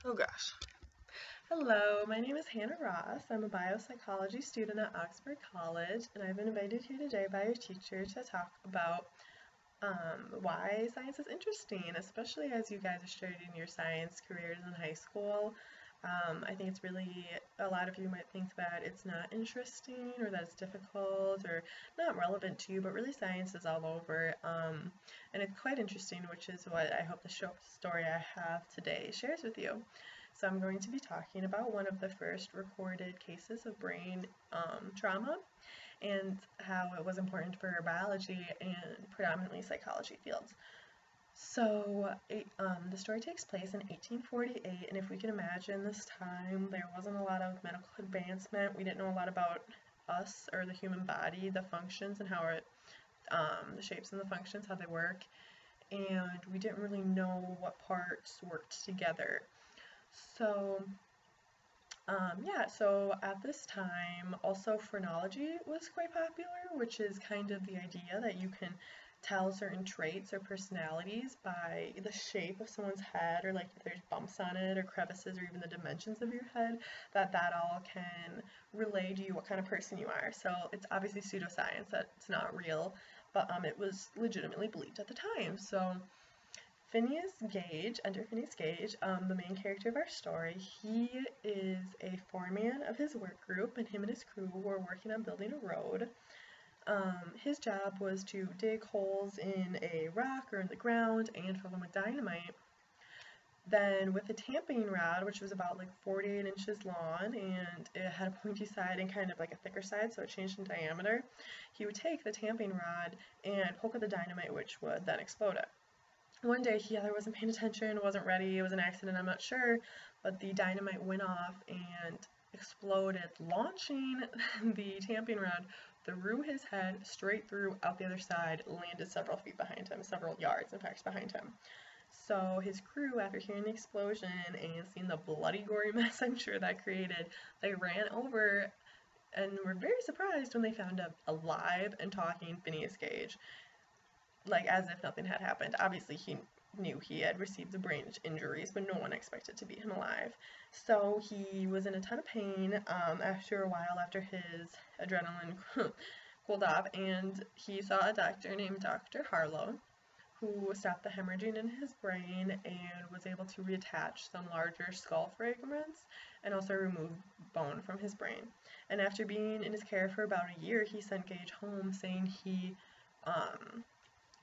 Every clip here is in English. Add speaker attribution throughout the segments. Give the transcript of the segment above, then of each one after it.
Speaker 1: Oh gosh. Hello, my name is Hannah Ross. I'm a biopsychology student at Oxford College, and I've been invited here today by your teacher to talk about why science is interesting, especially as you guys are starting your science careers in high school. I think it's really, a lot of you might think that it's not interesting or that it's difficult or not relevant to you, but really science is all over. And it's quite interesting, which is what I hope the story I have today shares with you. So I'm going to be talking about one of the first recorded cases of brain trauma and how it was important for biology and predominantly psychology fields. So the story takes place in 1848, and if we can imagine this time, there wasn't a lot of medical advancement. We didn't know a lot about us or the human body, the functions and how it, the shapes and the functions, how they work, and we didn't really know what parts worked together. So yeah, so at this time, also phrenology was quite popular, which is kind of the idea that you can tell certain traits or personalities by the shape of someone's head, or like if there's bumps on it, or crevices, or even the dimensions of your head, that all can relay to you what kind of person you are. So it's obviously pseudoscience, that's not real, but it was legitimately believed at the time. So Phineas Gage, enter Phineas Gage, the main character of our story. He is a foreman of his work group, and him and his crew were working on building a road. His job was to dig holes in a rock or in the ground and fill them with dynamite. Then with the tamping rod, which was about like 48 inches long, and it had a pointy side and kind of like a thicker side, so it changed in diameter, he would take the tamping rod and poke at the dynamite, which would then explode it. One day he either wasn't paying attention, wasn't ready, it was an accident, I'm not sure, but the dynamite went off and exploded, launching the tamping rod through his head, straight through, out the other side, landed several feet behind him, several yards, in fact, behind him. So his crew, after hearing the explosion and seeing the bloody, gory mess I'm sure that created, they ran over and were very surprised when they found a alive and talking Phineas Gage, like as if nothing had happened. Obviously, he knew he had received the brain injuries, but no one expected to be him alive. So he was in a ton of pain after a while, after his adrenaline cooled off, and he saw a doctor named Dr. Harlow, who stopped the hemorrhaging in his brain and was able to reattach some larger skull fragments and also remove bone from his brain. And after being in his care for about a year, he sent Gage home um,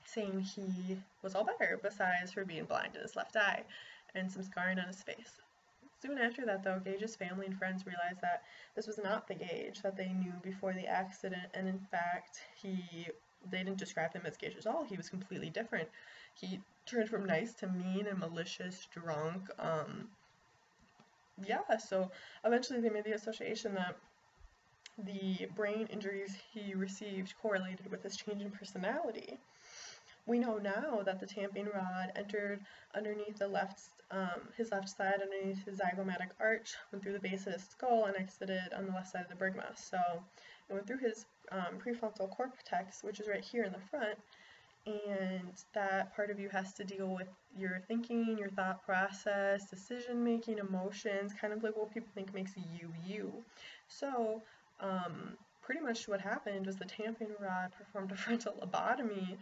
Speaker 1: saying he was all better, besides for being blind in his left eye and some scarring on his face. Soon after that, though, Gage's family and friends realized that this was not the Gage that they knew before the accident, and in fact, they didn't describe him as Gage at all. He was completely different. He turned from nice to mean and malicious, drunk. Yeah, so eventually they made the association that the brain injuries he received correlated with his change in personality. We know now that the tamping rod entered underneath his left side, underneath his zygomatic arch, went through the base of his skull, and exited on the left side of the brygma. So it went through his prefrontal cortex, which is right here in the front, and that part of you has to deal with your thinking, your thought process, decision making, emotions, kind of like what people think makes you you. So pretty much what happened was the tamping rod performed a frontal lobotomy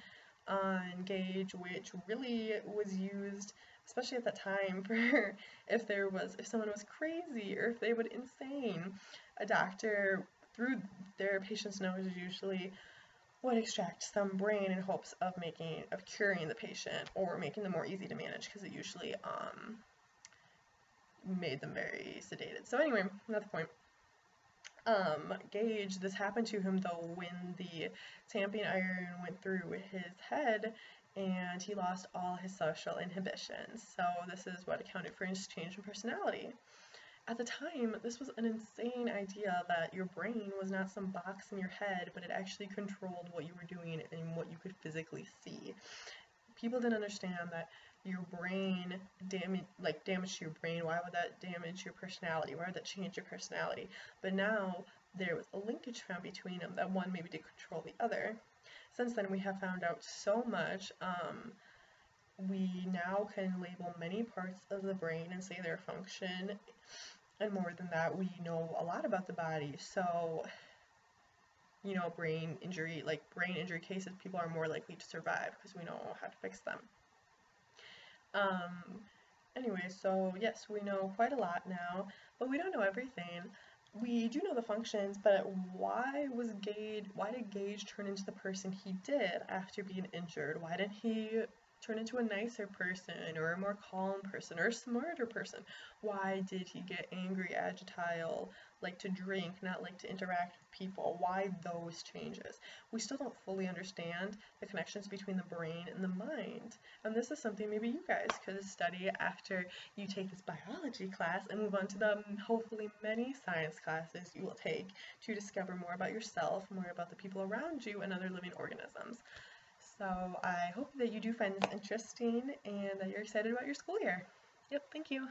Speaker 1: on Gage, which really was used, especially at that time, for if someone was crazy or if they went insane. A doctor, through their patient's nose, usually would extract some brain in hopes of curing the patient or making them more easy to manage, because it usually made them very sedated. So anyway, not the point. Gage, this happened to him though when the tamping iron went through his head and he lost all his social inhibitions. So this is what accounted for his change in personality. At the time, this was an insane idea that your brain was not some box in your head, but it actually controlled what you were doing and what you could physically see. People didn't understand that your brain damage to your brain. Why would that damage your personality? Why would that change your personality? But now there was a linkage found between them, that one maybe did control the other. Since then, we have found out so much. we now can label many parts of the brain and say their function, and more than that, we know a lot about the body. So, brain injury cases, people are more likely to survive because we know how to fix them. Um, Anyway, so yes, we know quite a lot now, but we don't know everything. We do know the functions, but why did Gage turn into the person he did after being injured? Why didn't he turn into a nicer person or a more calm person or a smarter person? Why did he get angry, agitile, like to drink, not like to interact with people? Why those changes? We still don't fully understand the connections between the brain and the mind. And this is something maybe you guys could study after you take this biology class and move on to the hopefully many science classes you will take to discover more about yourself, more about the people around you, and other living organisms. So I hope that you do find this interesting and that you're excited about your school year. Yep, thank you.